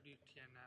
一天呢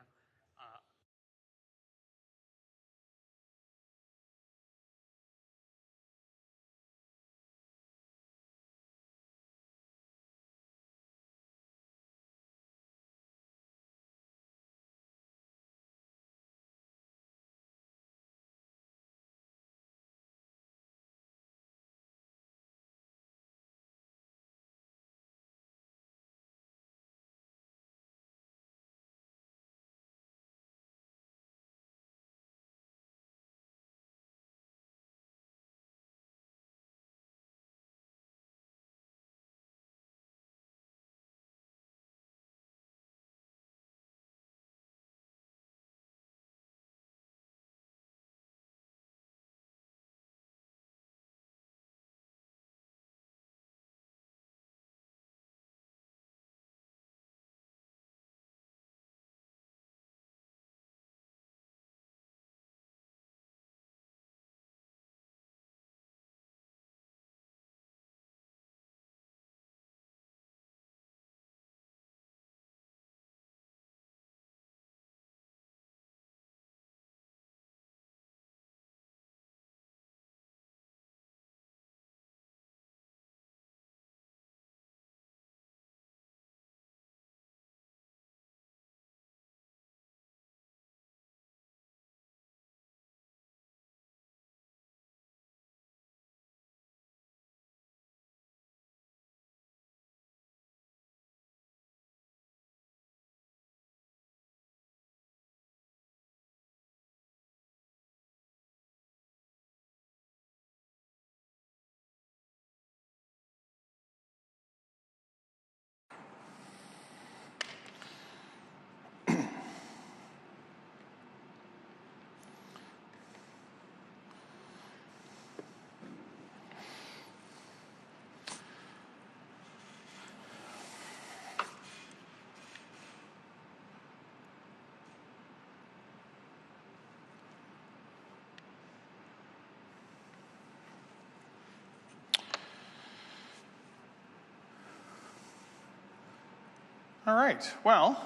，All right, well,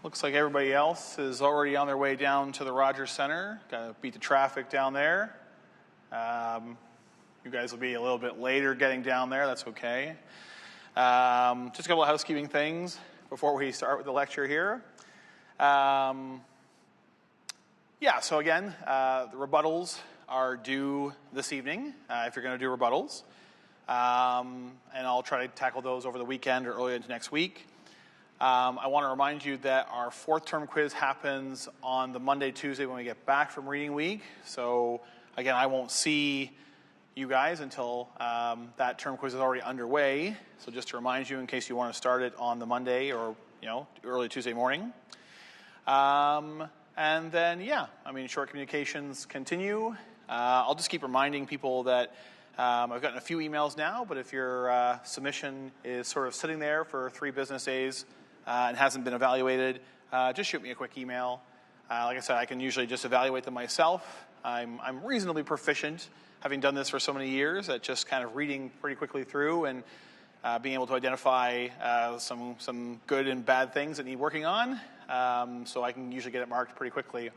looks like everybody else is already on their way down to the Rogers Center. Got to beat the traffic down there. You guys will be a little bit later getting down there. That's okay. Just a couple of housekeeping things before we start with the lecture here. So again, the rebuttals are due this evening, if you're going to do rebuttals. And I'll try to tackle those over the weekend or early into next week. I want to remind you that our fourth term quiz happens on the Monday, Tuesday when we get back from reading week. So again, I won't see you guys until that term quiz is already underway. So just to remind you, in case you want to start it on the Monday or early Tuesday morning. And then short communications continue. I'll just keep reminding people that I've gotten a few emails now, but if your submission is sort of sitting there for 3 business days and hasn't been evaluated, just shoot me a quick email. Like I said, I can usually just evaluate them myself. I'm reasonably proficient, having done this for so many years, at just kind of reading pretty quickly through and being able to identify some good and bad things that need working on. So I can usually get it marked pretty quickly.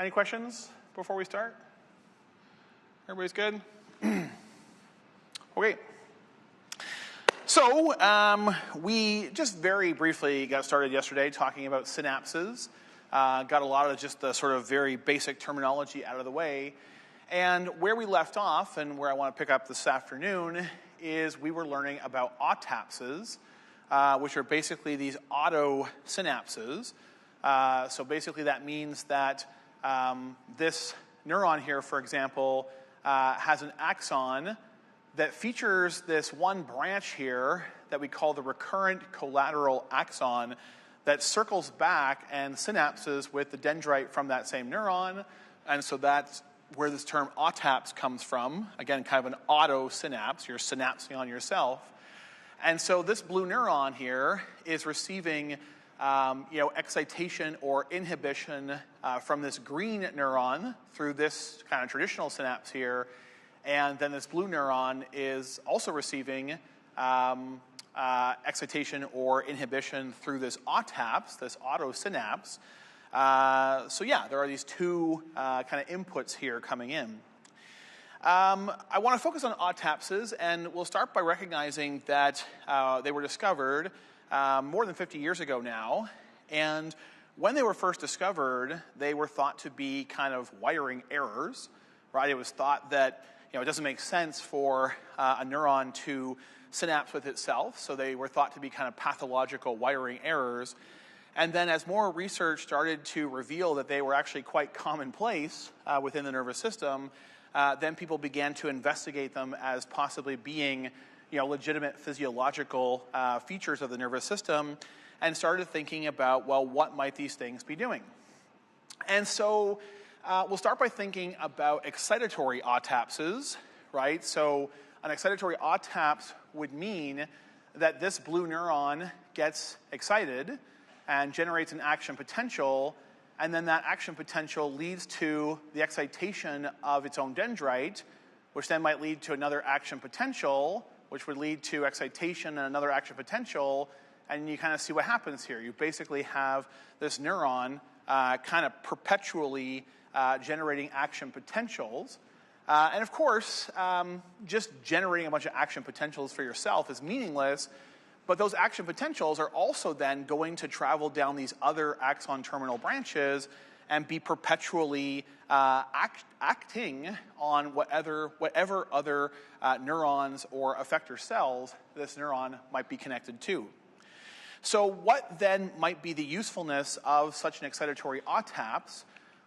Any questions before we start? Everybody's good? Okay. So we just very briefly got started yesterday talking about synapses. Got a lot of just the sort of very basic terminology out of the way. And where we left off, and where I want to pick up this afternoon, is we were learning about autopses, which are basically these auto synapses. So basically that means that this neuron here, for example, has an axon that features this one branch here that we call the recurrent collateral axon that circles back and synapses with the dendrite from that same neuron. And so that's where this term autops comes from. Again, kind of an auto synapse. You're synapsing on yourself. And so this blue neuron here is receiving excitation or inhibition from this green neuron through this kind of traditional synapse here. And then this blue neuron is also receiving excitation or inhibition through this autotaps, this autosynapse. So yeah, there are these two kind of inputs here coming in. I want to focus on autotapses, and we'll start by recognizing that they were discovered more than 50 years ago now. And when they were first discovered, they were thought to be kind of wiring errors, right? It was thought that it doesn't make sense for a neuron to synapse with itself, so they were thought to be kind of pathological wiring errors. And then as more research started to reveal that they were actually quite commonplace within the nervous system, then people began to investigate them as possibly being legitimate physiological features of the nervous system, and started thinking about, well, what might these things be doing? And so we'll start by thinking about excitatory autotapses, right? So an excitatory autotaps would mean that this blue neuron gets excited and generates an action potential, and then that action potential leads to the excitation of its own dendrite, which then might lead to another action potential, which would lead to excitation and another action potential, and you kind of see what happens here. You basically have this neuron kind of perpetually generating action potentials. And of course, just generating a bunch of action potentials for yourself is meaningless, but those action potentials are also then going to travel down these other axon terminal branches and be perpetually acting on whatever other neurons or effector cells this neuron might be connected to. So what then might be the usefulness of such an excitatory autotaps?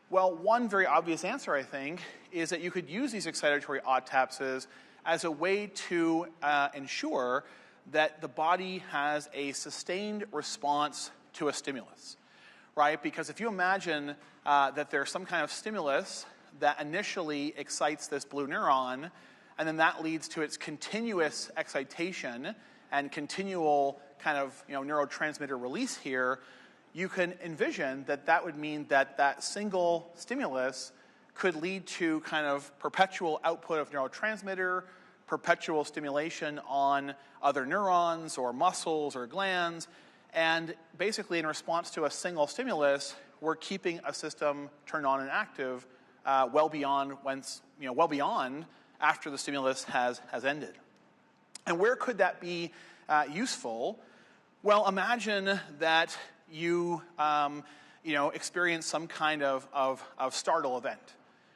Well, one very obvious answer, I think, is that you could use these excitatory autotapses as a way to ensure that the body has a sustained response to a stimulus, right? Because if you imagine that there's some kind of stimulus that initially excites this blue neuron, and then that leads to its continuous excitation and continual kind of neurotransmitter release here, you can envision that that would mean that that single stimulus could lead to kind of perpetual output of neurotransmitter, perpetual stimulation on other neurons or muscles or glands, and basically in response to a single stimulus, we're keeping a system turned on and active well beyond after the stimulus has ended. And where could that be useful? Well, imagine that you experience some kind of startle event.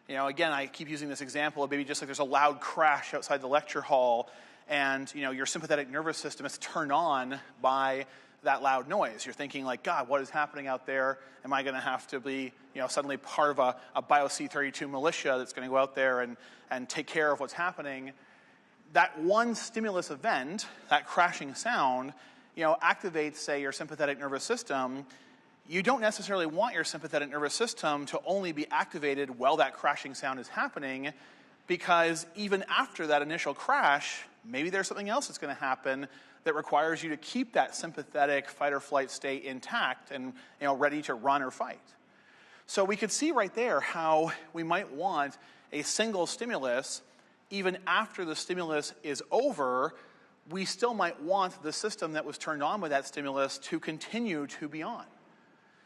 Again, I keep using this example of maybe just like there's a loud crash outside the lecture hall, and your sympathetic nervous system is turned on by that loud noise. You're thinking like, God, what is happening out there? Am I going to have to be suddenly part of a BC32 militia that's going to go out there and take care of what's happening? That one stimulus event, that crashing sound, activates, say, your sympathetic nervous system. You don't necessarily want your sympathetic nervous system to only be activated while that crashing sound is happening, because even after that initial crash, maybe there's something else that's going to happen that requires you to keep that sympathetic fight or flight state intact and ready to run or fight. So we could see right there how we might want a single stimulus. Even after the stimulus is over, we still might want the system that was turned on by that stimulus to continue to be on.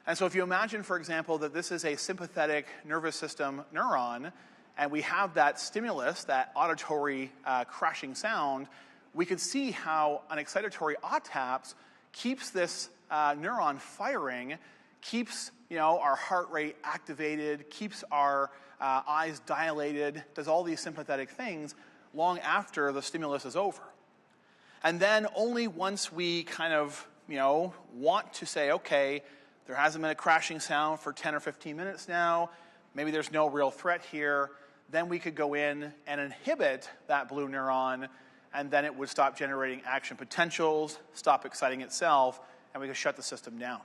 And so if you imagine, for example, that this is a sympathetic nervous system neuron, and we have that stimulus, that auditory crashing sound, we could see how an excitatory autotaps keeps this neuron firing, keeps our heart rate activated, keeps our eyes dilated, does all these sympathetic things long after the stimulus is over. And then only once we kind of, want to say, okay, there hasn't been a crashing sound for 10 or 15 minutes now, maybe there's no real threat here, then we could go in and inhibit that blue neuron, and then it would stop generating action potentials, stop exciting itself, and we could shut the system down.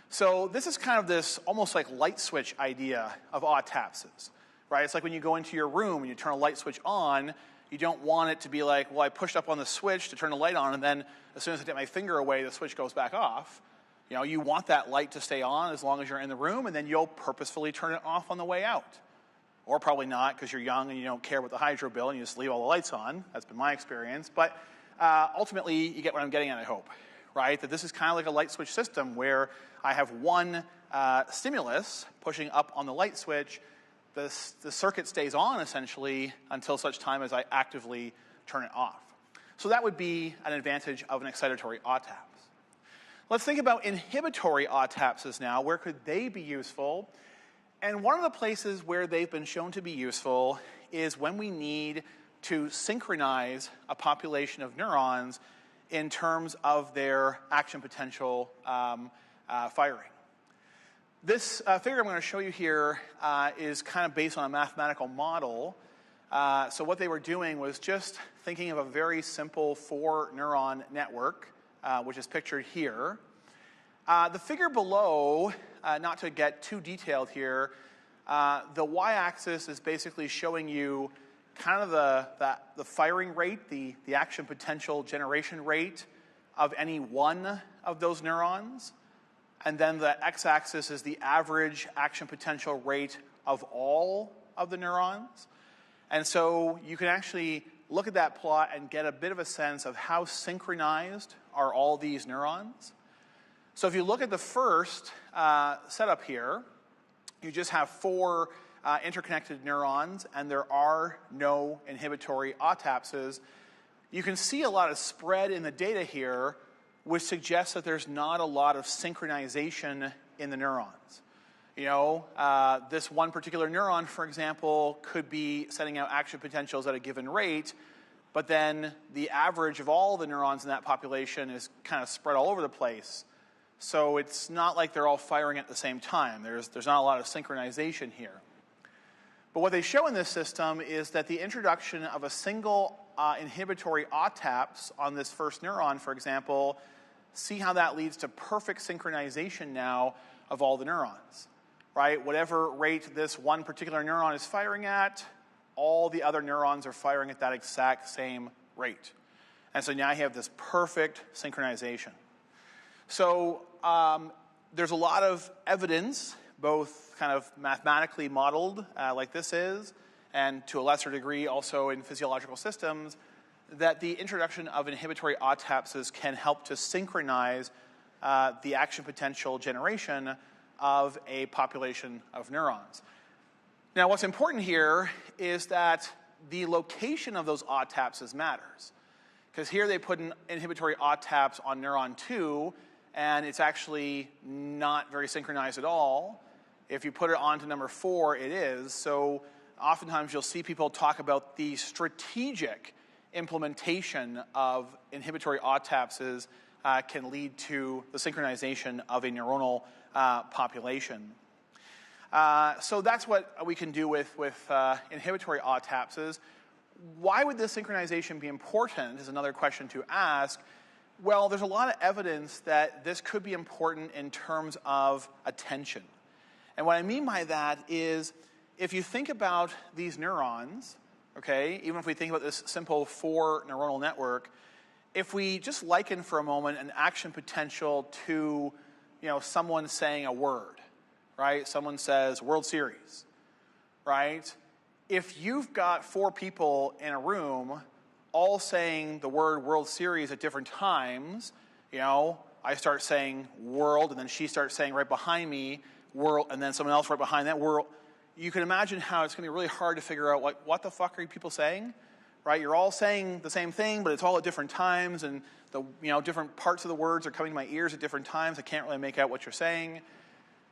So this is kind of this almost like light switch idea of autotapses, right? It's like when you go into your room and you turn a light switch on, you don't want it to be like, well, I pushed up on the switch to turn the light on, and then as soon as I take my finger away, the switch goes back off. You want that light to stay on as long as you're in the room, and then you'll purposefully turn it off on the way out. Or probably not, because you're young and you don't care about the hydro bill and you just leave all the lights on. That's been my experience. But ultimately you get what I'm getting at, I hope, right? That this is kind of like a light switch system where I have one stimulus pushing up on the light switch. The circuit stays on essentially until such time as I actively turn it off. So that would be an advantage of an excitatory OTAPS. Let's think about inhibitory OTAPSs now. Where could they be useful? And one of the places where they've been shown to be useful is when we need to synchronize a population of neurons in terms of their action potential firing. This figure I'm going to show you here is kind of based on a mathematical model. So what they were doing was just thinking of a very simple 4-neuron network, which is pictured here. The figure below, not to get too detailed here, the y-axis is basically showing you kind of the firing rate, the action potential generation rate of any one of those neurons. And then the x-axis is the average action potential rate of all of the neurons. And so you can actually look at that plot and get a bit of a sense of how synchronized are all these neurons. So if you look at the first setup here, you just have 4 interconnected neurons, and there are no inhibitory OTAPSs. You can see a lot of spread in the data here, which suggests that there's not a lot of synchronization in the neurons. You know, this one particular neuron, for example, could be sending out action potentials at a given rate, but then the average of all the neurons in that population is kind of spread all over the place. So it's not like they're all firing at the same time. There's not a lot of synchronization here. But what they show in this system is that the introduction of a single inhibitory OTAPS on this first neuron, for example, see how that leads to perfect synchronization now of all the neurons, right? Whatever rate this one particular neuron is firing at, all the other neurons are firing at that exact same rate. And so now you have this perfect synchronization. So there's a lot of evidence, both kind of mathematically modeled like this is, and to a lesser degree also in physiological systems, that the introduction of inhibitory OTAPSs can help to synchronize the action potential generation of a population of neurons. Now, what's important here is that the location of those OTAPSs matters. Because here they put an inhibitory OTAPS on neuron 2, and it's actually not very synchronized at all. If you put it onto number 4, it is. So oftentimes you'll see people talk about the strategic implementation of inhibitory OTAPSs can lead to the synchronization of a neuronal population. So that's what we can do with inhibitory OTAPSs. Why would this synchronization be important is another question to ask. Well, there's a lot of evidence that this could be important in terms of attention. And what I mean by that is if you think about these neurons, okay, even if we think about this simple 4 neuronal network, if we just liken for a moment an action potential to, you know, someone saying a word, right? Someone says World Series, right? If you've got 4 people in a room all saying the word World Series at different times, you know, I start saying world, and then she starts saying right behind me world, and then someone else right behind that world. You can imagine how it's going to be really hard to figure out what the fuck are you people saying, right? You're all saying the same thing, but it's all at different times, and the different parts of the words are coming to my ears at different times. I can't really make out what you're saying.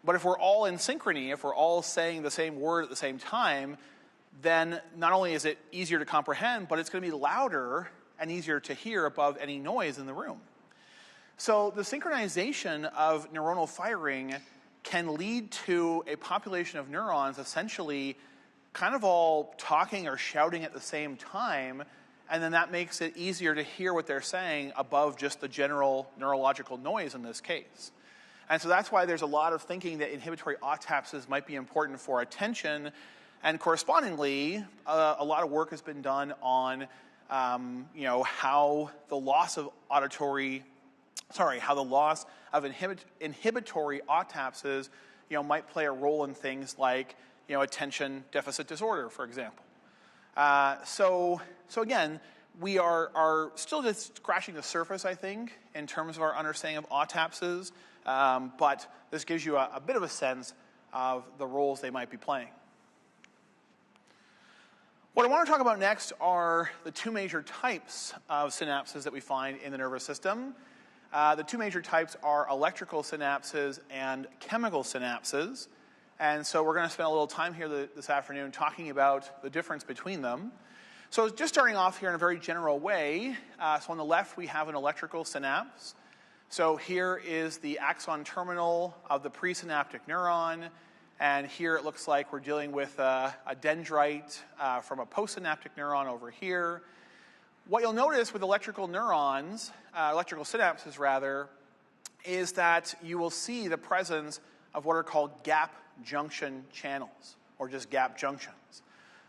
But if we're all in synchrony, if we're all saying the same word at the same time, then not only is it easier to comprehend, but it's going to be louder and easier to hear above any noise in the room. So the synchronization of neuronal firing can lead to a population of neurons essentially kind of all talking or shouting at the same time, and then that makes it easier to hear what they're saying above just the general neurological noise in this case. And so that's why there's a lot of thinking that inhibitory OTAPSs might be important for attention. And correspondingly, a lot of work has been done on, how the loss of inhibitory OTAPSs, might play a role in things like, attention deficit disorder, for example. So again, we are still just scratching the surface, I think, in terms of our understanding of autopsies, but this gives you a bit of a sense of the roles they might be playing. What I want to talk about next are the two major types of synapses that we find in the nervous system. The two major types are electrical synapses and chemical synapses. And so we're going to spend a little time here this afternoon talking about the difference between them. So just starting off here in a very general way, so on the left we have an electrical synapse. So here is the axon terminal of the presynaptic neuron, and here it looks like we're dealing with a dendrite from a postsynaptic neuron over here. What you'll notice with electrical neurons, electrical synapses rather, is that you will see the presence of what are called gap junction channels, or just gap junctions.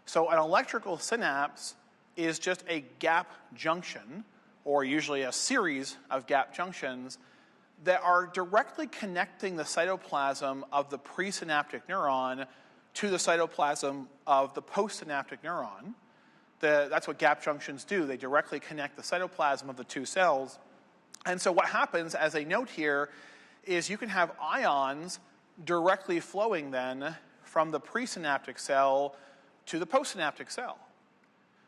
So an electrical synapse is just a gap junction, or usually a series of gap junctions, that are directly connecting the cytoplasm of the presynaptic neuron to the cytoplasm of the postsynaptic neuron. That's what gap junctions do. They directly connect the cytoplasm of the two cells. And so what happens, as a note here, is you can have ions directly flowing then from the presynaptic cell to the postsynaptic cell.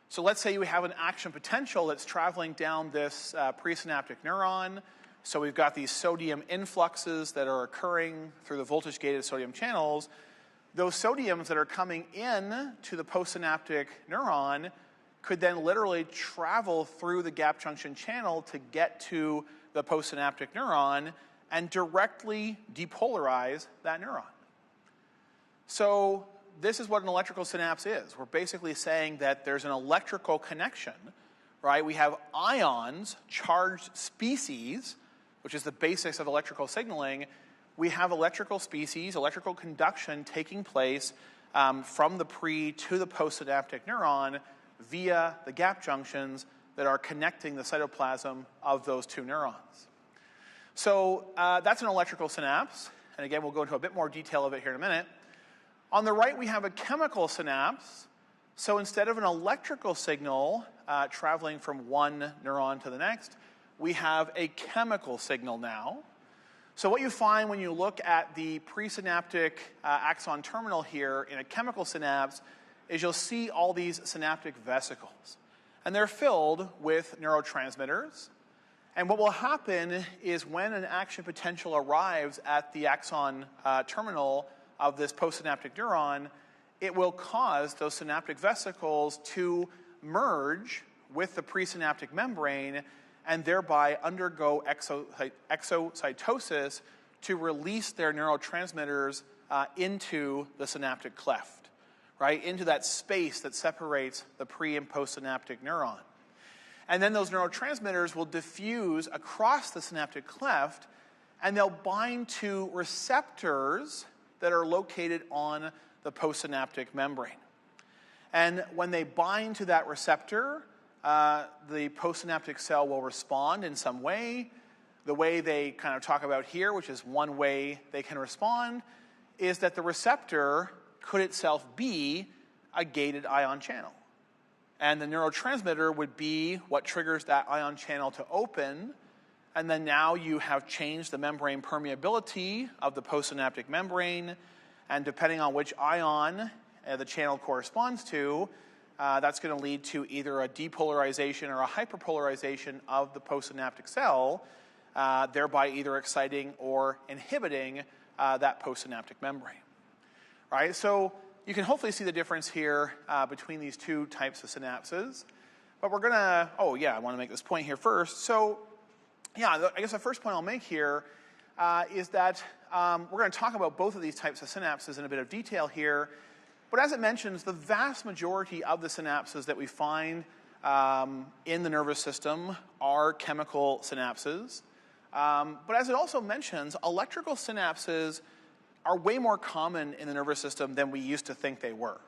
So let's say we have an action potential that's traveling down this presynaptic neuron. So we've got these sodium influxes that are occurring through the voltage-gated sodium channels. Those sodiums that are coming in to the postsynaptic neuron could then literally travel through the gap junction channel to get to the postsynaptic neuron and directly depolarize that neuron. So this is what an electrical synapse is. We're basically saying that there's an electrical connection, right? We have ions, charged species, which is the basics of electrical signaling. We have electrical species, electrical conduction taking place from the pre to the postsynaptic neuron via the gap junctions that are connecting the cytoplasm of those two neurons. So that's an electrical synapse. And again, we'll go into a bit more detail of it here in a minute. On the right, we have a chemical synapse. So instead of an electrical signal traveling from one neuron to the next, we have a chemical signal now. So what you find when you look at the presynaptic axon terminal here in a chemical synapse is you'll see all these synaptic vesicles. And they're filled with neurotransmitters. And what will happen is when an action potential arrives at the axon terminal of this postsynaptic neuron, it will cause those synaptic vesicles to merge with the presynaptic membrane and thereby undergo exocytosis to release their neurotransmitters into the synaptic cleft, right? Into that space that separates the pre- and postsynaptic neuron. And then those neurotransmitters will diffuse across the synaptic cleft, and they'll bind to receptors that are located on the postsynaptic membrane. And when they bind to that receptor, the postsynaptic cell will respond in some way. The way they kind of talk about here, which is one way they can respond, is that the receptor could itself be a gated ion channel. And the neurotransmitter would be what triggers that ion channel to open. And then now you have changed the membrane permeability of the postsynaptic membrane. And depending on which ion the channel corresponds to, that's going to lead to either a depolarization or a hyperpolarization of the postsynaptic cell, thereby either exciting or inhibiting that postsynaptic membrane. All right, so you can hopefully see the difference here between these two types of synapses. But we're going to, I want to make this point here first. So, I guess the first point I'll make here is that we're going to talk about both of these types of synapses in a bit of detail here. But as it mentions, the vast majority of the synapses that we find in the nervous system are chemical synapses. But as it also mentions, electrical synapses are way more common in the nervous system than we used to think they were.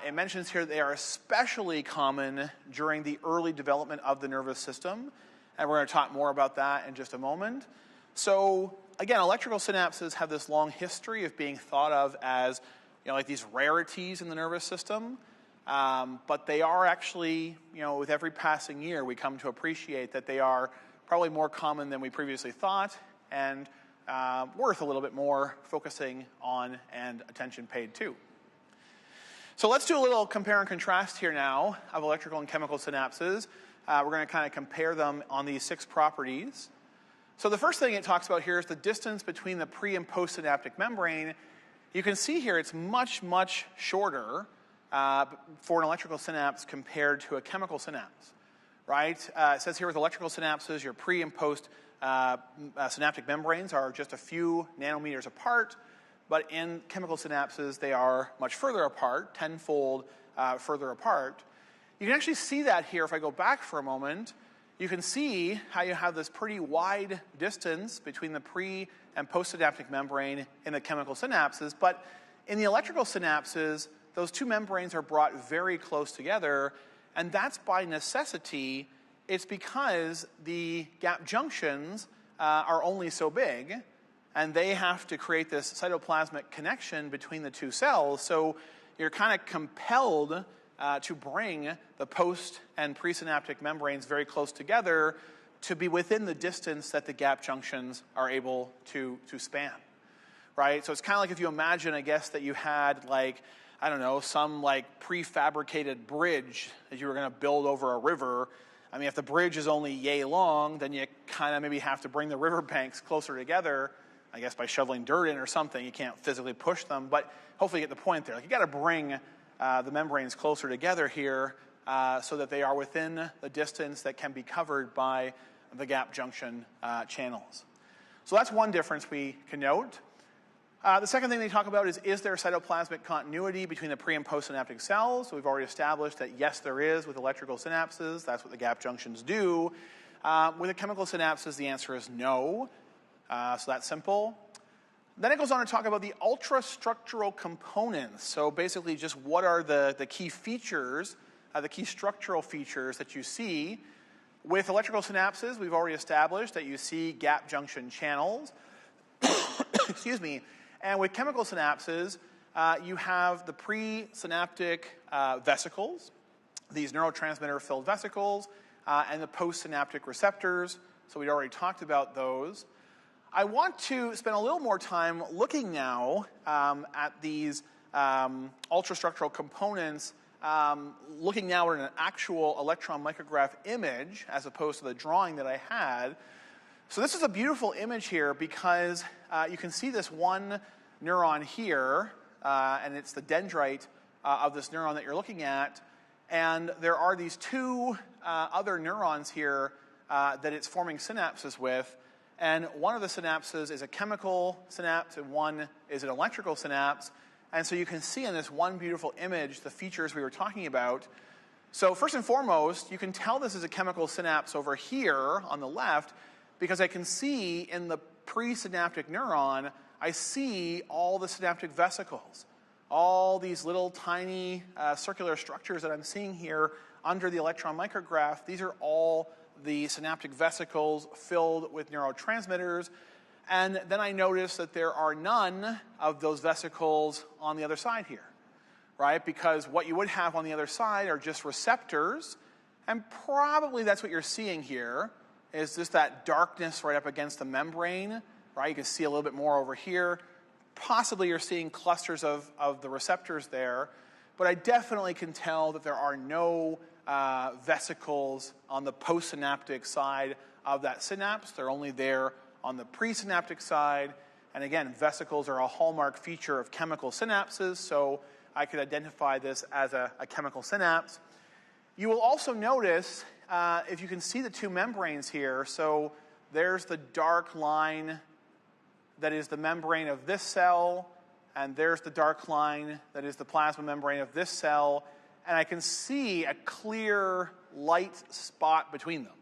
It mentions here they are especially common during the early development of the nervous system, and we're going to talk more about that in just a moment. So again, electrical synapses have this long history of being thought of as like these rarities in the nervous system. But they are actually, with every passing year, we come to appreciate that they are probably more common than we previously thought, and worth a little bit more focusing on and attention paid to. So let's do a little compare and contrast here now of electrical and chemical synapses. We're going to kind of compare them on these 6 properties. So the first thing it talks about here is the distance between the pre- and postsynaptic membrane. You can see here it's much, much shorter for an electrical synapse compared to a chemical synapse, right? It says here with electrical synapses, your pre- and post-synaptic membranes are just a few nanometers apart, but in chemical synapses, they are much further apart, 10-fold further apart. You can actually see that here. If I go back for a moment, you can see how you have this pretty wide distance between the pre- and postsynaptic membrane in the chemical synapses, but in the electrical synapses, those 2 membranes are brought very close together, and that's by necessity. It's because the gap junctions are only so big, and they have to create this cytoplasmic connection between the 2 cells, so you're kind of compelled to bring the post- and presynaptic membranes very close together to be within the distance that the gap junctions are able to span, right? So it's kind of like if you imagine, I guess, that you had, like, I don't know, some, like, prefabricated bridge that you were going to build over a river. I mean, if the bridge is only yay long, then you kind of maybe have to bring the river banks closer together, I guess by shoveling dirt in or something. You can't physically push them, but hopefully you get the point there. Like, you got to bring the membranes closer together here so that they are within the distance that can be covered by the gap junction channels. So that's one difference we can note. The second thing they talk about is there cytoplasmic continuity between the pre- and postsynaptic cells? So we've already established that yes, there is with electrical synapses. That's what the gap junctions do. With the chemical synapses, the answer is no. So that's simple. Then it goes on to talk about the ultrastructural components. So basically just what are the key features, the key structural features that you see. With electrical synapses, we've already established that you see gap junction channels. Excuse me. And with chemical synapses, you have the presynaptic vesicles, these neurotransmitter-filled vesicles, and the postsynaptic receptors. So we'd already talked about those. I want to spend a little more time looking now at these ultrastructural components, looking now at an actual electron micrograph image as opposed to the drawing that I had. So this is a beautiful image here because you can see this one neuron here, and it's the dendrite of this neuron that you're looking at. And there are these 2 other neurons here that it's forming synapses with. And one of the synapses is a chemical synapse, and one is an electrical synapse. And so you can see in this one beautiful image the features we were talking about. So first and foremost, you can tell this is a chemical synapse over here on the left because I can see in the presynaptic neuron, I see all the synaptic vesicles, all these little tiny circular structures that I'm seeing here under the electron micrograph. These are all the synaptic vesicles filled with neurotransmitters. And then I notice that there are none of those vesicles on the other side here, right? Because what you would have on the other side are just receptors, and probably that's what you're seeing here, is just that darkness right up against the membrane, right? You can see a little bit more over here. Possibly you're seeing clusters of the receptors there, but I definitely can tell that there are no vesicles on the postsynaptic side of that synapse. They're only there on the presynaptic side. And again, vesicles are a hallmark feature of chemical synapses, so I could identify this as a chemical synapse. You will also notice, if you can see the 2 membranes here, so there's the dark line that is the membrane of this cell, and there's the dark line that is the plasma membrane of this cell, and I can see a clear light spot between them,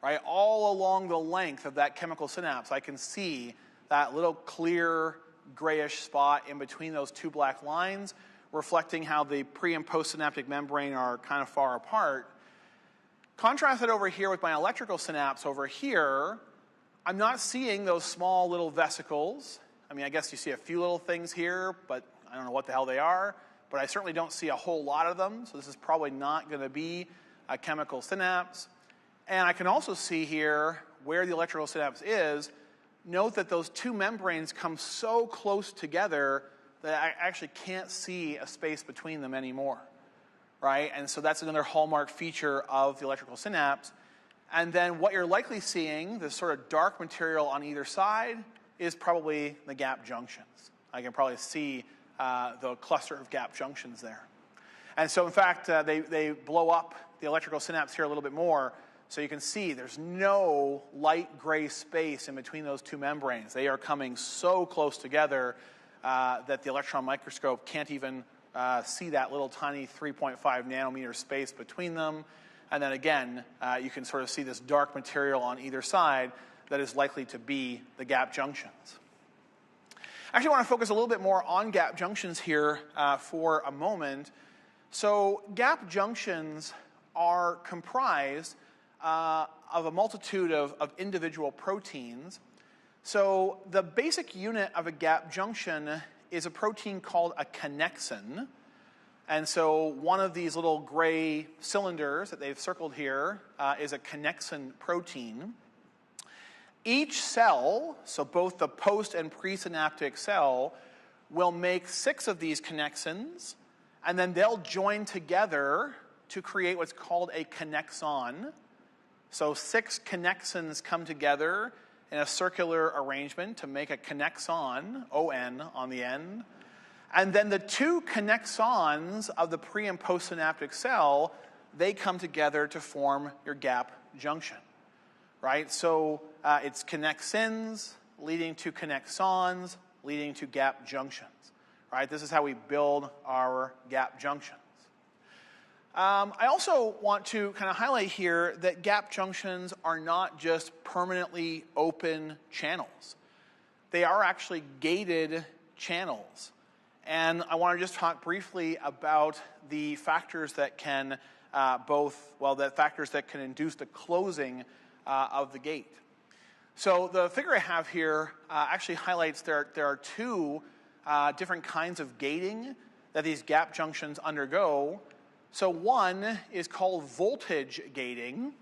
right? All along the length of that chemical synapse, I can see that little clear grayish spot in between those 2 black lines, reflecting how the pre- and postsynaptic membrane are kind of far apart. Contrast it over here with my electrical synapse over here. I'm not seeing those small little vesicles. I mean, I guess you see a few little things here, but I don't know what the hell they are. but I certainly don't see a whole lot of them, so this is probably not going to be a chemical synapse. And I can also see here where the electrical synapse is. Note that those two membranes come so close together that I actually can't see a space between them anymore, right? And so that's another hallmark feature of the electrical synapse. And then what you're likely seeing, this sort of dark material on either side, is probably the gap junctions. I can probably see the cluster of gap junctions there. And so, in fact, they blow up the electrical synapse here a little bit more. So you can see there's no light gray space in between those two membranes. They are coming so close together that the electron microscope can't even see that little tiny 3.5 nanometer space between them. And then again, you can sort of see this dark material on either side that is likely to be the gap junctions. I actually want to focus a little bit more on gap junctions here for a moment. So gap junctions are comprised of a multitude of individual proteins. So the basic unit of a gap junction is a protein called a connexin. And so one of these little gray cylinders that they've circled here is a connexin protein. Each cell, so both the post and presynaptic cell, will make 6 of these connexins, and then they'll join together to create what's called a connexon. So 6 connexins come together in a circular arrangement to make a connexon, O-N, on the end. And then the 2 connexons of the pre- and postsynaptic cell, they come together to form your gap junction, right? So it's connexins leading to connexons leading to gap junctions, right? This is how we build our gap junctions. I also want to kind of highlight here that gap junctions are not just permanently open channels. They are actually gated channels. And I want to just talk briefly about the factors that can factors that can induce the closing of the gate. So the figure I have here actually highlights there are 2 different kinds of gating that these gap junctions undergo. So one is called voltage gating,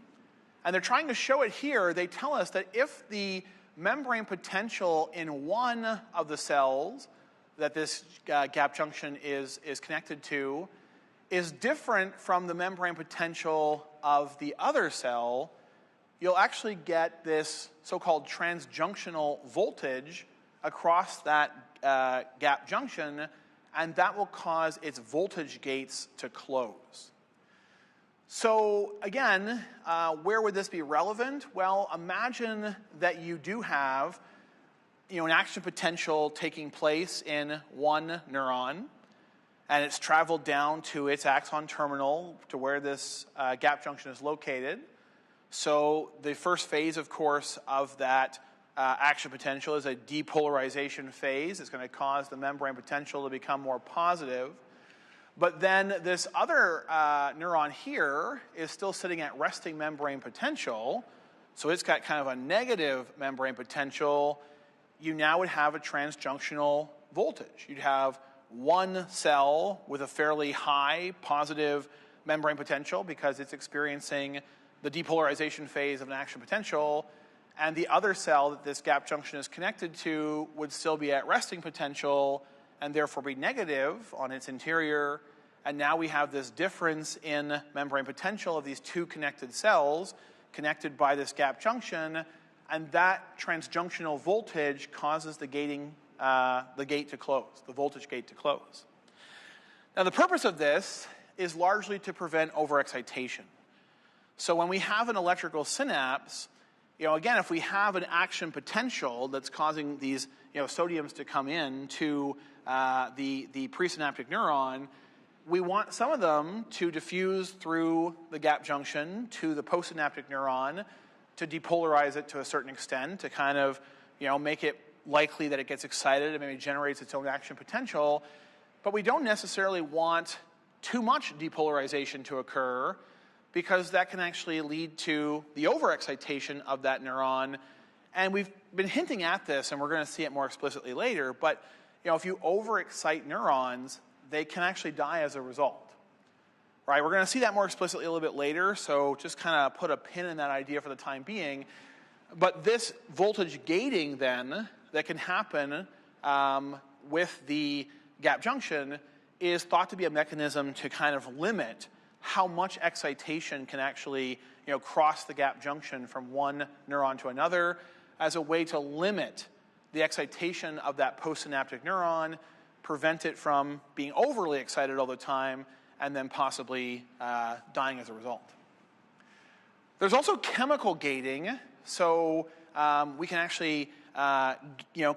and they're trying to show it here. They tell us that if the membrane potential in one of the cells that this gap junction is connected to is different from the membrane potential of the other cell, you'll actually get this so-called transjunctional voltage across that gap junction, and that will cause its voltage gates to close. So again, where would this be relevant? Well, imagine that you do have an action potential taking place in one neuron, and it's traveled down to its axon terminal to where this gap junction is located. So the first phase, of course, of that action potential is a depolarization phase. It's going to cause the membrane potential to become more positive. But then this other neuron here is still sitting at resting membrane potential. So it's got kind of a negative membrane potential. You now would have a transjunctional voltage. You'd have one cell with a fairly high positive membrane potential because it's experiencing the depolarization phase of an action potential, and the other cell that this gap junction is connected to would still be at resting potential and therefore be negative on its interior. And now we have this difference in membrane potential of these 2 connected cells connected by this gap junction, and that transjunctional voltage causes the gate to close, the voltage gate to close. Now the purpose of this is largely to prevent overexcitation. So when we have an electrical synapse, again, if we have an action potential that's causing these sodiums to come in to the presynaptic neuron, we want some of them to diffuse through the gap junction to the postsynaptic neuron to depolarize it to a certain extent, to kind of make it likely that it gets excited and maybe generates its own action potential. But we don't necessarily want too much depolarization to occur, because that can actually lead to the overexcitation of that neuron. And we've been hinting at this, and we're going to see it more explicitly later, but if you overexcite neurons, they can actually die as a result. Right? We're going to see that more explicitly a little bit later, so just kind of put a pin in that idea for the time being. But this voltage gating then that can happen with the gap junction is thought to be a mechanism to kind of limit how much excitation can actually cross the gap junction from one neuron to another, as a way to limit the excitation of that postsynaptic neuron, prevent it from being overly excited all the time, and then possibly dying as a result. There's also chemical gating, so we can actually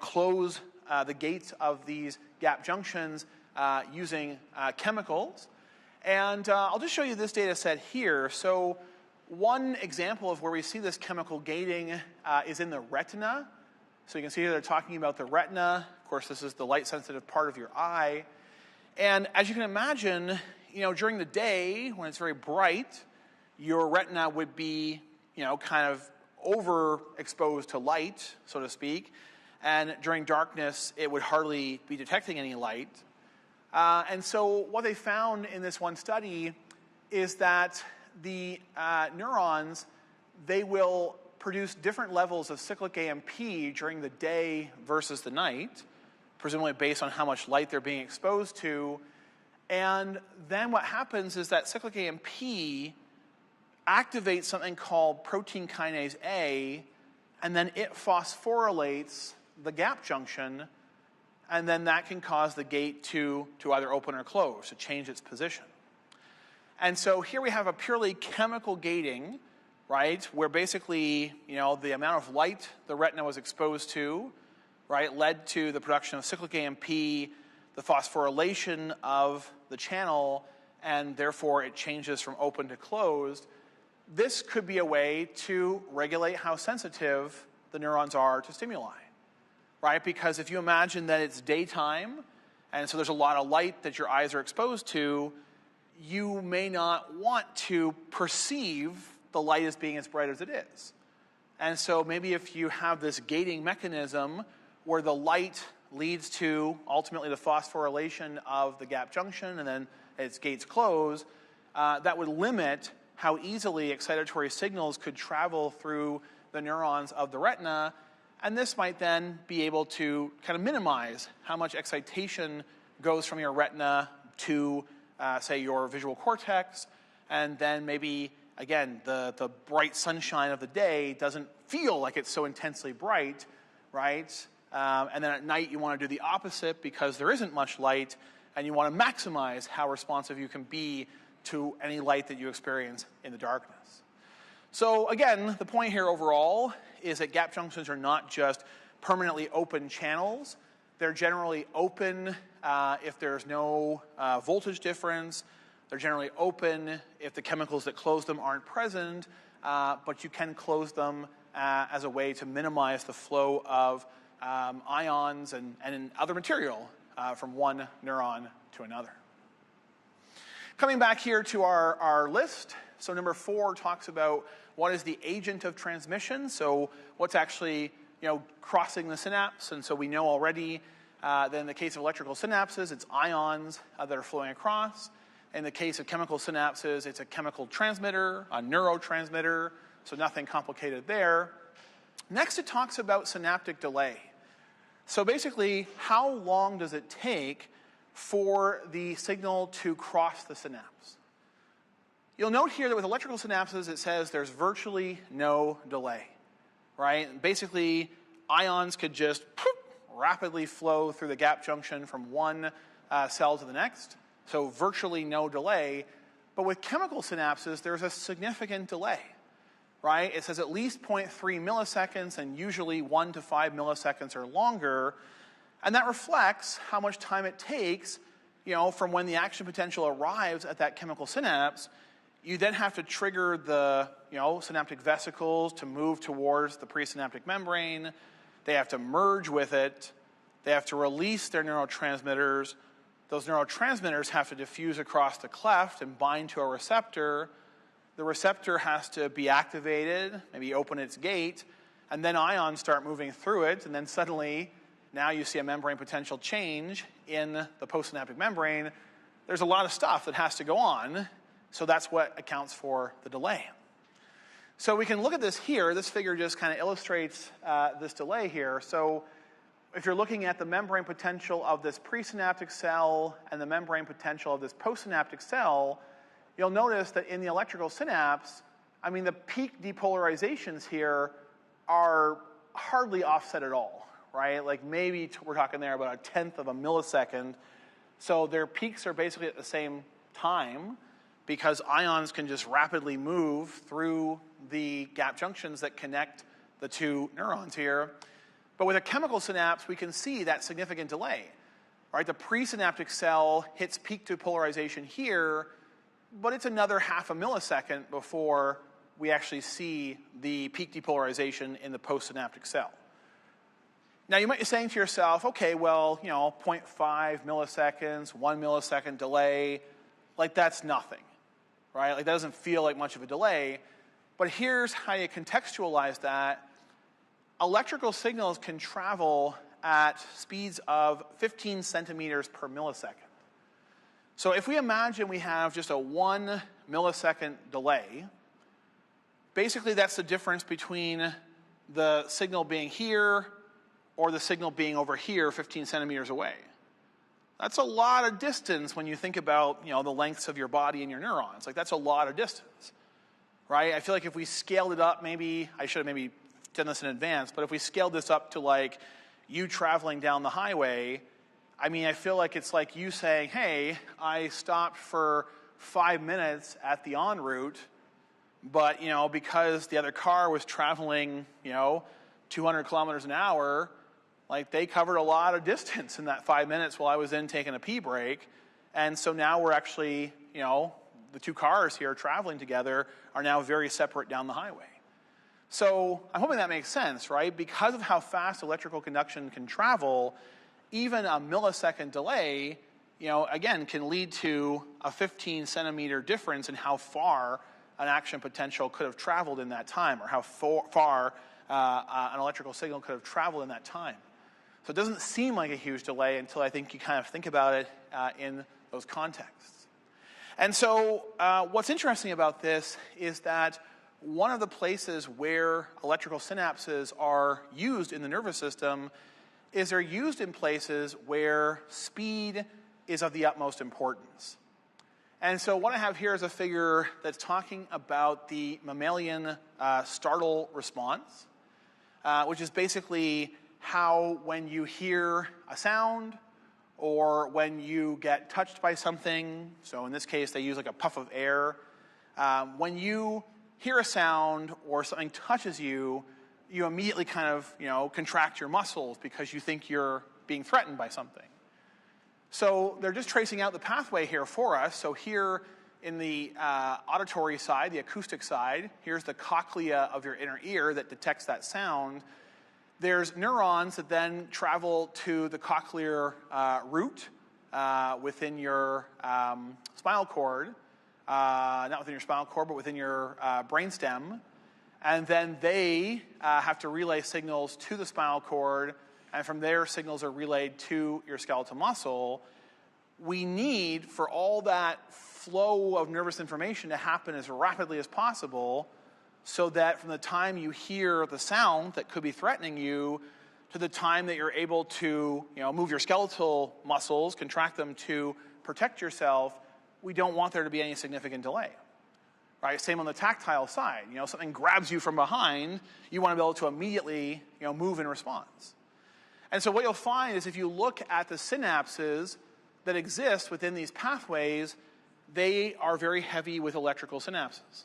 close the gates of these gap junctions using chemicals. And I'll just show you this data set here. So one example of where we see this chemical gating is in the retina. So you can see here they're talking about the retina. Of course, this is the light-sensitive part of your eye. And as you can imagine, during the day, when it's very bright, your retina would be, kind of overexposed to light, so to speak. And during darkness, it would hardly be detecting any light. And so what they found in this one study is that the neurons, they will produce different levels of cyclic AMP during the day versus the night, presumably based on how much light they're being exposed to. And then what happens is that cyclic AMP activates something called protein kinase A, and then it phosphorylates the gap junction, and then that can cause the gate to either open or close, to change its position. And so here we have a purely chemical gating, right, where basically, the amount of light the retina was exposed to, right, led to the production of cyclic AMP, the phosphorylation of the channel, and therefore it changes from open to closed. This could be a way to regulate how sensitive the neurons are to stimuli, right? Because if you imagine that it's daytime, and so there's a lot of light that your eyes are exposed to, you may not want to perceive the light as being as bright as it is. And so maybe if you have this gating mechanism where the light leads to ultimately the phosphorylation of the gap junction and then its gates close, that would limit how easily excitatory signals could travel through the neurons of the retina, and this might then be able to kind of minimize how much excitation goes from your retina to, say, your visual cortex, and then maybe, again, the bright sunshine of the day doesn't feel like it's so intensely bright, right? And then at night you want to do the opposite because there isn't much light, and you want to maximize how responsive you can be to any light that you experience in the darkness. So again, the point here overall is that gap junctions are not just permanently open channels. They're generally open if there's no voltage difference. They're generally open if the chemicals that close them aren't present, but you can close them as a way to minimize the flow of ions and other material from one neuron to another. Coming back here to our list, so number 4 talks about what is the agent of transmission, so what's actually crossing the synapse, and so we know already that in the case of electrical synapses, it's ions that are flowing across. In the case of chemical synapses, it's a chemical transmitter, a neurotransmitter, so nothing complicated there. Next, it talks about synaptic delay. So basically, how long does it take for the signal to cross the synapse? You'll note here that with electrical synapses, it says there's virtually no delay, right? Basically, ions could just rapidly flow through the gap junction from one cell to the next, so virtually no delay. But with chemical synapses, there's a significant delay, right? It says at least 0.3 milliseconds and usually 1 to 5 milliseconds or longer. And that reflects how much time it takes, from when the action potential arrives at that chemical synapse. You then have to trigger the, synaptic vesicles to move towards the presynaptic membrane. They have to merge with it. They have to release their neurotransmitters. Those neurotransmitters have to diffuse across the cleft and bind to a receptor. The receptor has to be activated, maybe open its gate, and then ions start moving through it, and then suddenly now you see a membrane potential change in the postsynaptic membrane. There's a lot of stuff that has to go on, so that's what accounts for the delay. So we can look at this here. This figure just kind of illustrates this delay here. So if you're looking at the membrane potential of this presynaptic cell and the membrane potential of this postsynaptic cell, you'll notice that in the electrical synapse, I mean, the peak depolarizations here are hardly offset at all, right? Like maybe we're talking there about 1/10 of a millisecond. So their peaks are basically at the same time because ions can just rapidly move through the gap junctions that connect the two neurons here. But with a chemical synapse, we can see that significant delay, right? The presynaptic cell hits peak depolarization here, but it's another 1/2 a millisecond before we actually see the peak depolarization in the postsynaptic cell. Now, you might be saying to yourself, okay, well, 0.5 milliseconds, 1 millisecond delay, like that's nothing, right? Like that doesn't feel like much of a delay. But here's how you contextualize that. Electrical signals can travel at speeds of 15 centimeters per millisecond. So if we imagine we have just a 1 millisecond delay, basically that's the difference between the signal being here or the signal being over here 15 centimeters away. That's a lot of distance when you think about the lengths of your body and your neurons. Like that's a lot of distance, right? I feel like if we scaled it up, maybe I should have maybe done this in advance, but if we scaled this up to like you traveling down the highway, I mean, I feel like it's like you saying, hey, I stopped for 5 minutes at the en route, but, because the other car was traveling, 200 kilometers an hour, like they covered a lot of distance in that 5 minutes while I was in taking a pee break. And so now we're actually, the two cars here traveling together are now very separate down the highway. So I'm hoping that makes sense, right? Because of how fast electrical conduction can travel, even a millisecond delay, again, can lead to a 15 centimeter difference in how far an action potential could have traveled in that time, or how far an electrical signal could have traveled in that time. So it doesn't seem like a huge delay until I think you kind of think about it in those contexts. And so what's interesting about this is that one of the places where electrical synapses are used in the nervous system is they're used in places where speed is of the utmost importance. And so what I have here is a figure that's talking about the mammalian startle response, which is basically how when you hear a sound or when you get touched by something, so in this case they use like a puff of air, when you hear a sound or something touches you, you immediately kind of, contract your muscles because you think you're being threatened by something. So they're just tracing out the pathway here for us. So here in the auditory side, the acoustic side, here's the cochlea of your inner ear that detects that sound. There's neurons that then travel to the cochlear root within your spinal cord. Not within your spinal cord, but within your brainstem. And then they have to relay signals to the spinal cord, and from there signals are relayed to your skeletal muscle. We need for all that flow of nervous information to happen as rapidly as possible so that from the time you hear the sound that could be threatening you to the time that you're able to move your skeletal muscles, contract them to protect yourself, we don't want there to be any significant delay, right? Same on the tactile side. Something grabs you from behind, you want to be able to immediately, move in response. And so what you'll find is if you look at the synapses that exist within these pathways, they are very heavy with electrical synapses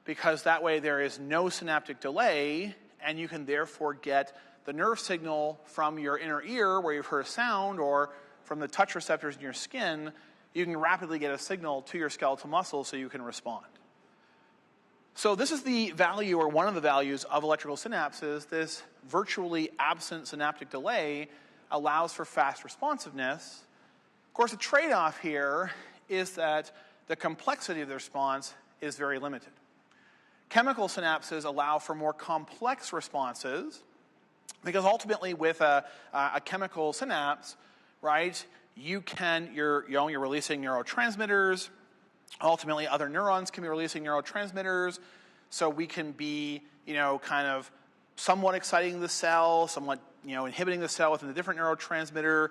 because that way there is no synaptic delay and you can therefore get the nerve signal from your inner ear where you've heard a sound or from the touch receptors in your skin. You can rapidly get a signal to your skeletal muscle so you can respond. So this is the value, or one of the values, of electrical synapses. This virtually absent synaptic delay allows for fast responsiveness. Of course, the trade-off here is that the complexity of the response is very limited. Chemical synapses allow for more complex responses, Because ultimately with a chemical synapse, right, you're releasing neurotransmitters. Ultimately, other neurons can be releasing neurotransmitters. So we can be, kind of somewhat exciting the cell, somewhat, inhibiting the cell within a different neurotransmitter.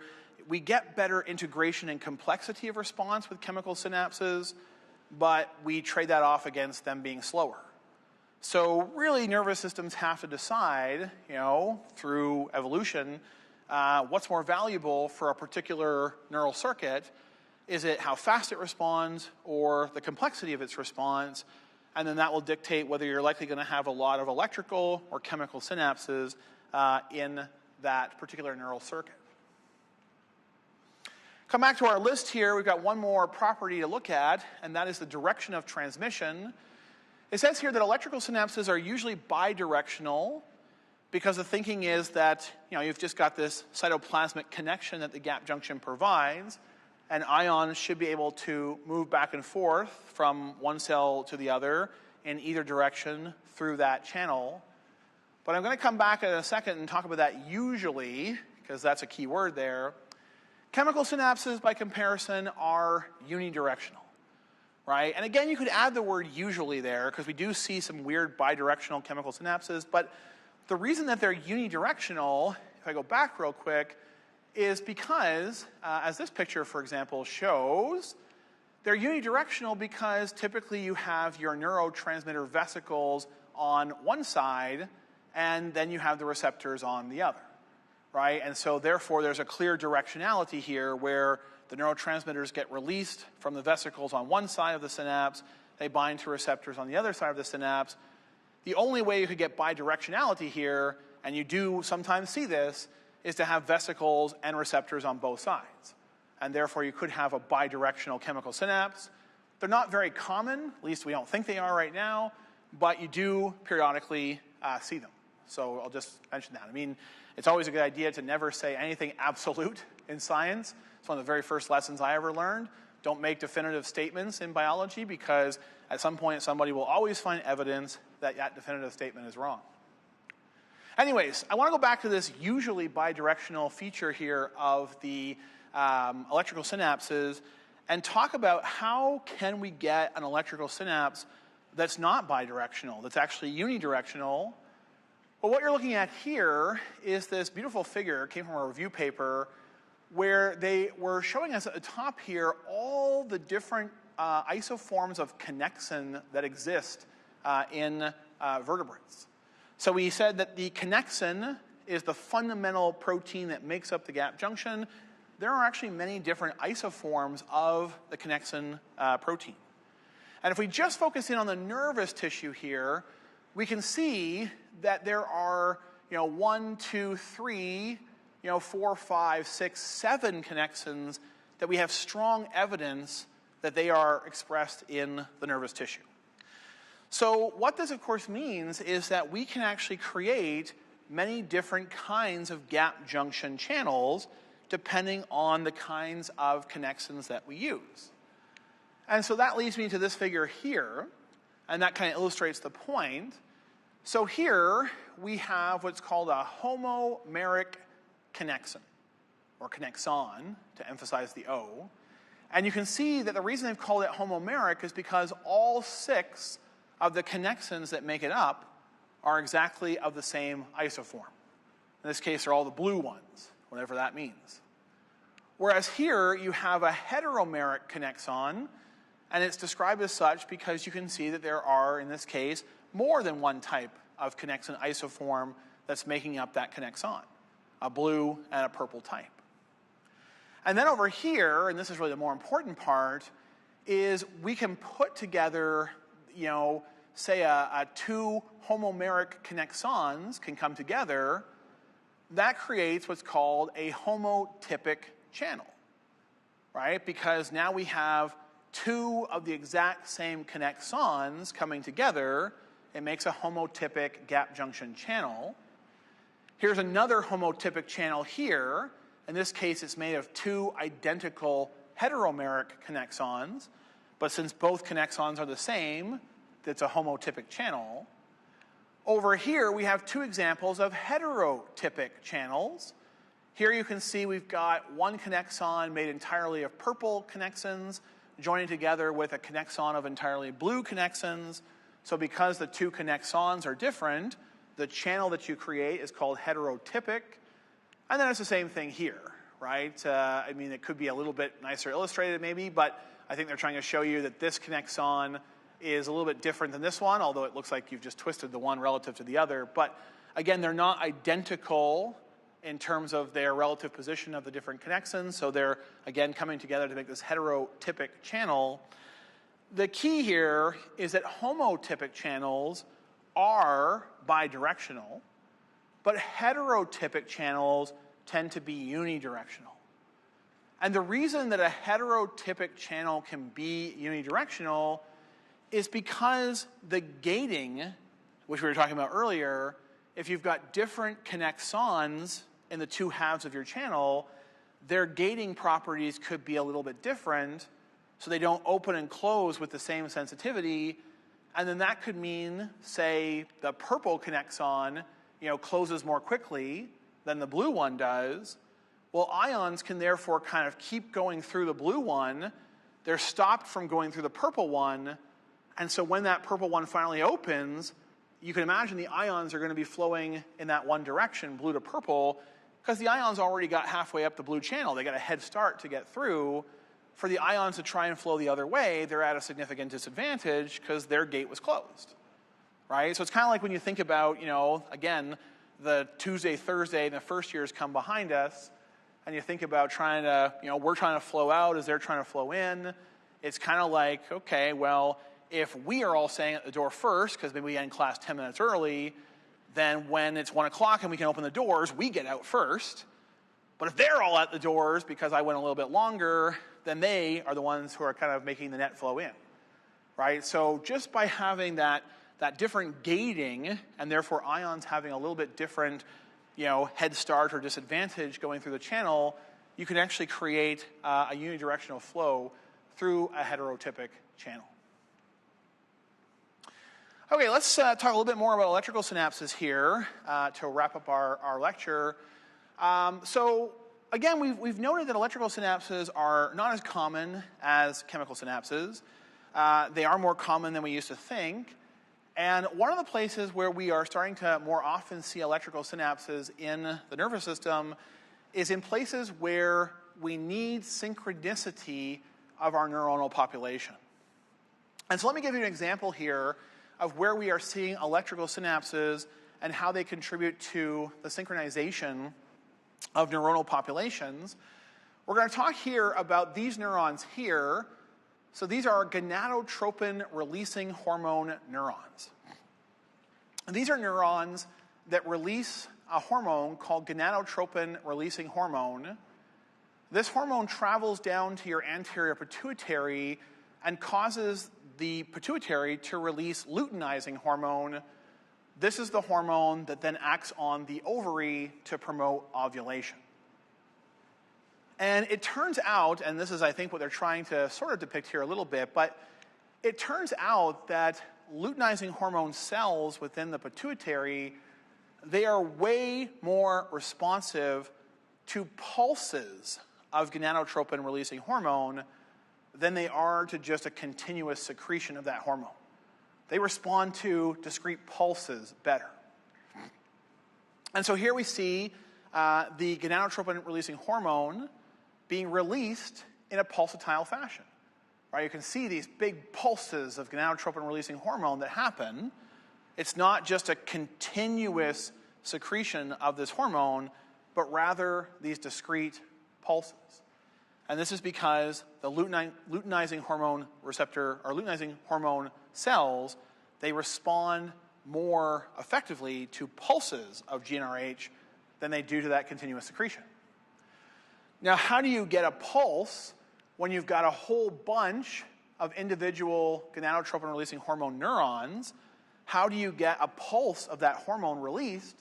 We get better integration and complexity of response with chemical synapses, but we trade that off against them being slower. So really, nervous systems have to decide, through evolution, what's more valuable for a particular neural circuit. Is it how fast it responds or the complexity of its response? And then that will dictate whether you're likely going to have a lot of electrical or chemical synapses in that particular neural circuit. Come back to our list here. We've got one more property to look at, and that is the direction of transmission. It says here that electrical synapses are usually bidirectional because the thinking is that you've just got this cytoplasmic connection that the gap junction provides, and ions should be able to move back and forth from one cell to the other in either direction through that channel. But I'm going to come back in a second and talk about that usually, because that's a key word there. Chemical synapses, by comparison, are unidirectional, right? And again, you could add the word usually there, because we do see some weird bidirectional chemical synapses. But the reason that they're unidirectional, if I go back real quick, is because, as this picture, for example, shows, they're unidirectional because typically you have your neurotransmitter vesicles on one side, and then you have the receptors on the other, right? And so therefore there's a clear directionality here where the neurotransmitters get released from the vesicles on one side of the synapse, they bind to receptors on the other side of the synapse. The only way you could get bidirectionality here, and you do sometimes see this, is to have vesicles and receptors on both sides. And therefore you could have a bidirectional chemical synapse. They're not very common, at least we don't think they are right now, but you do periodically see them. So I'll just mention that. I mean, it's always a good idea to never say anything absolute in science. It's one of the very first lessons I ever learned. Don't make definitive statements in biology, because at some point somebody will always find evidence that that definitive statement is wrong. Anyways, I want to go back to this usually bidirectional feature here of the electrical synapses and talk about how can we get an electrical synapse that's not bidirectional, that's actually unidirectional. Well, what you're looking at here is this beautiful figure, it came from a review paper, where they were showing us at the top here all the different isoforms of connexin that exist in vertebrates. So we said that the connexin is the fundamental protein that makes up the gap junction. There are actually many different isoforms of the connexin protein. And if we just focus in on the nervous tissue here, we can see that there are 1, 2, 3, 4, 5, 6, 7 connexins that we have strong evidence that they are expressed in the nervous tissue. So what this, of course, means is that we can actually create many different kinds of gap junction channels depending on the kinds of connexins that we use. And so that leads me to this figure here, and that kind of illustrates the point. So here we have what's called a homomeric connexin, or connexon, to emphasize the O. And you can see that the reason they've called it homomeric is because all 6 of the connexins that make it up are exactly of the same isoform. In this case, they're all the blue ones, whatever that means. Whereas here, you have a heteromeric connexon, and it's described as such because you can see that there are, in this case, more than one type of connexin isoform that's making up that connexon, a blue and a purple type. And then over here, and this is really the more important part, is we can put together, say a 2 homomeric connexons can come together. That creates what's called a homotypic channel, right? Because now we have 2 of the exact same connexons coming together. It makes a homotypic gap junction channel. Here's another homotypic channel here. In this case, it's made of 2 identical heteromeric connexons. But since both connexons are the same, it's a homotypic channel. Over here, we have two examples of heterotypic channels. Here you can see we've got one connexon made entirely of purple connexons joining together with a connexon of entirely blue connexons. So because the two connexons are different, the channel that you create is called heterotypic. And then it's the same thing here, right? I mean, it could be a little bit nicer illustrated maybe, but I think they're trying to show you that this connexon is a little bit different than this one, although it looks like you've just twisted the one relative to the other. But again, they're not identical in terms of their relative position of the different connexons. So they're, again, coming together to make this heterotypic channel. The key here is that homotypic channels are bidirectional, but heterotypic channels tend to be unidirectional. And the reason that a heterotypic channel can be unidirectional is because the gating, which we were talking about earlier, if you've got different connexons in the two halves of your channel, their gating properties could be a little bit different, so they don't open and close with the same sensitivity. And then that could mean, say, the purple connexon, closes more quickly than the blue one does. Well, ions can therefore kind of keep going through the blue one. They're stopped from going through the purple one. And so when that purple one finally opens, you can imagine the ions are going to be flowing in that one direction, blue to purple, because the ions already got halfway up the blue channel. They got a head start to get through. For the ions to try and flow the other way, they're at a significant disadvantage because their gate was closed, right? So it's kind of like when you think about, again, the Tuesday, Thursday, and the first years come behind us, and you think about trying to, we're trying to flow out as they're trying to flow in. It's kind of like, okay, well, if we are all staying at the door first, because maybe we end class 10 minutes early, then when it's 1 o'clock and we can open the doors, we get out first. But if they're all at the doors because I went a little bit longer, then they are the ones who are kind of making the net flow in, right? So just by having that different gating, and therefore ions having a little bit different, head start or disadvantage going through the channel, you can actually create a unidirectional flow through a heterotypic channel. Okay, let's talk a little bit more about electrical synapses here to wrap up our lecture. So again, we've noted that electrical synapses are not as common as chemical synapses. They are more common than we used to think. And one of the places where we are starting to more often see electrical synapses in the nervous system is in places where we need synchronicity of our neuronal population. And so let me give you an example here of where we are seeing electrical synapses and how they contribute to the synchronization of neuronal populations. We're going to talk here about these neurons here. So these are gonadotropin-releasing hormone neurons. And these are neurons that release a hormone called gonadotropin-releasing hormone. This hormone travels down to your anterior pituitary and causes the pituitary to release luteinizing hormone. This is the hormone that then acts on the ovary to promote ovulation. And it turns out, and this is, I think, what they're trying to sort of depict here a little bit, but it turns out that luteinizing hormone cells within the pituitary, they are way more responsive to pulses of gonadotropin-releasing hormone than they are to just a continuous secretion of that hormone. They respond to discrete pulses better. And so here we see the gonadotropin-releasing hormone being released in a pulsatile fashion. Right? You can see these big pulses of gonadotropin-releasing hormone that happen. It's not just a continuous secretion of this hormone, but rather these discrete pulses. And this is because the luteinizing hormone receptor, or luteinizing hormone cells, they respond more effectively to pulses of GnRH than they do to that continuous secretion. Now, how do you get a pulse when you've got a whole bunch of individual gonadotropin-releasing hormone neurons? How do you get a pulse of that hormone released?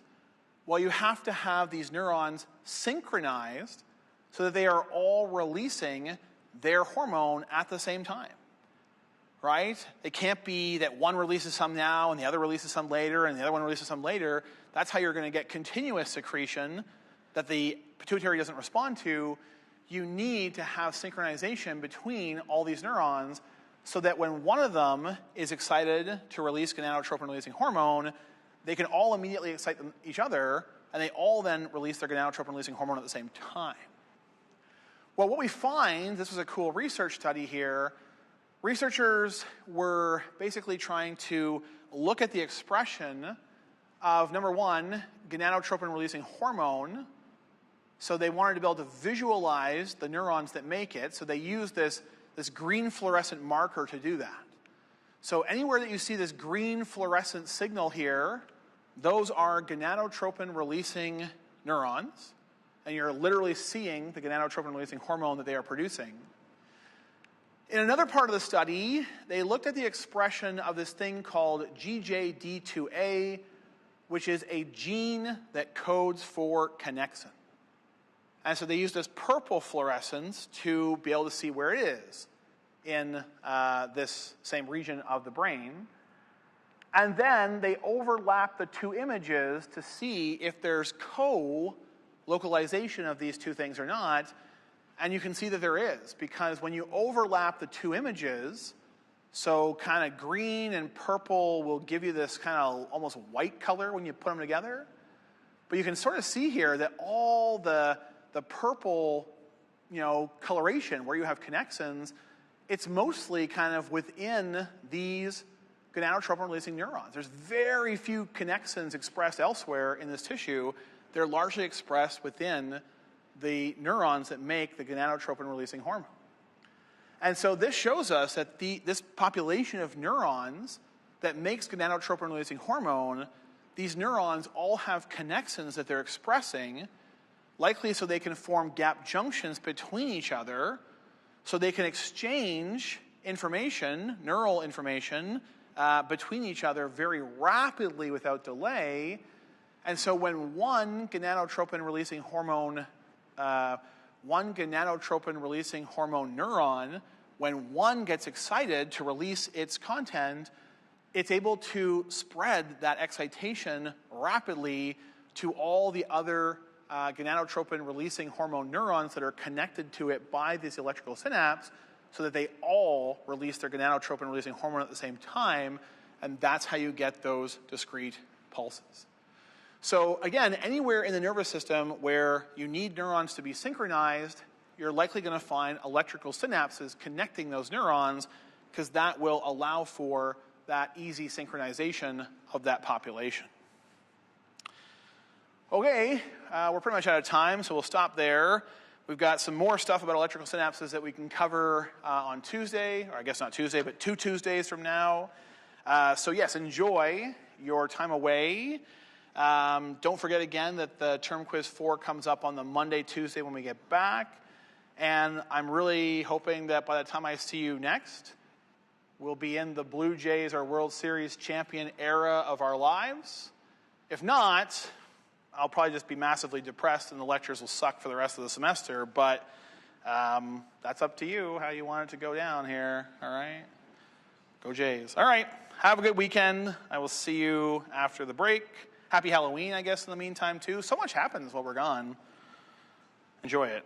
Well, you have to have these neurons synchronized so that they are all releasing their hormone at the same time. right? It can't be that one releases some now and the other releases some later and the other one releases some later. That's how you're going to get continuous secretion that the pituitary doesn't respond to. You need to have synchronization between all these neurons so that when one of them is excited to release gonadotropin-releasing hormone, they can all immediately excite each other, and they all then release their gonadotropin-releasing hormone at the same time. Well, what we find, this was a cool research study here, researchers were basically trying to look at the expression of, number one, gonadotropin-releasing hormone. So they wanted to be able to visualize the neurons that make it. So they used this green fluorescent marker to do that. So anywhere that you see this green fluorescent signal here, those are gonadotropin-releasing neurons. And you're literally seeing the gonadotropin-releasing hormone that they are producing. In another part of the study, they looked at the expression of this thing called GJD2A, which is a gene that codes for connexin. And so they used this purple fluorescence to be able to see where it is in this same region of the brain. And then they overlap the two images to see if there's co-localization of these two things or not. And you can see that there is, because when you overlap the two images, so kind of green and purple will give you this kind of almost white color when you put them together. But you can sort of see here that all the purple, coloration where you have connexins, it's mostly kind of within these gonadotropin-releasing neurons. There's very few connexins expressed elsewhere in this tissue. They're largely expressed within the neurons that make the gonadotropin-releasing hormone. And so this shows us that this population of neurons that makes gonadotropin-releasing hormone, these neurons all have connexins that they're expressing, likely so they can form gap junctions between each other, so they can exchange information, neural information, between each other very rapidly without delay. And so when one gonadotropin-releasing hormone neuron, when one gets excited to release its content, it's able to spread that excitation rapidly to all the other gonadotropin-releasing hormone neurons that are connected to it by this electrical synapse, so that they all release their gonadotropin-releasing hormone at the same time, and that's how you get those discrete pulses. So again, anywhere in the nervous system where you need neurons to be synchronized, you're likely going to find electrical synapses connecting those neurons, because that will allow for that easy synchronization of that population. Okay, we're pretty much out of time, so we'll stop there. We've got some more stuff about electrical synapses that we can cover on Tuesday, or I guess not Tuesday, but 2 Tuesdays from now. So yes, enjoy your time away. Don't forget again that the Term Quiz 4 comes up on the Monday, Tuesday when we get back. And I'm really hoping that by the time I see you next, we'll be in the Blue Jays or World Series champion era of our lives. If not, I'll probably just be massively depressed and the lectures will suck for the rest of the semester, but that's up to you how you want it to go down here, all right? Go Jays. All right, have a good weekend. I will see you after the break. Happy Halloween, I guess, in the meantime, too. So much happens while we're gone. Enjoy it.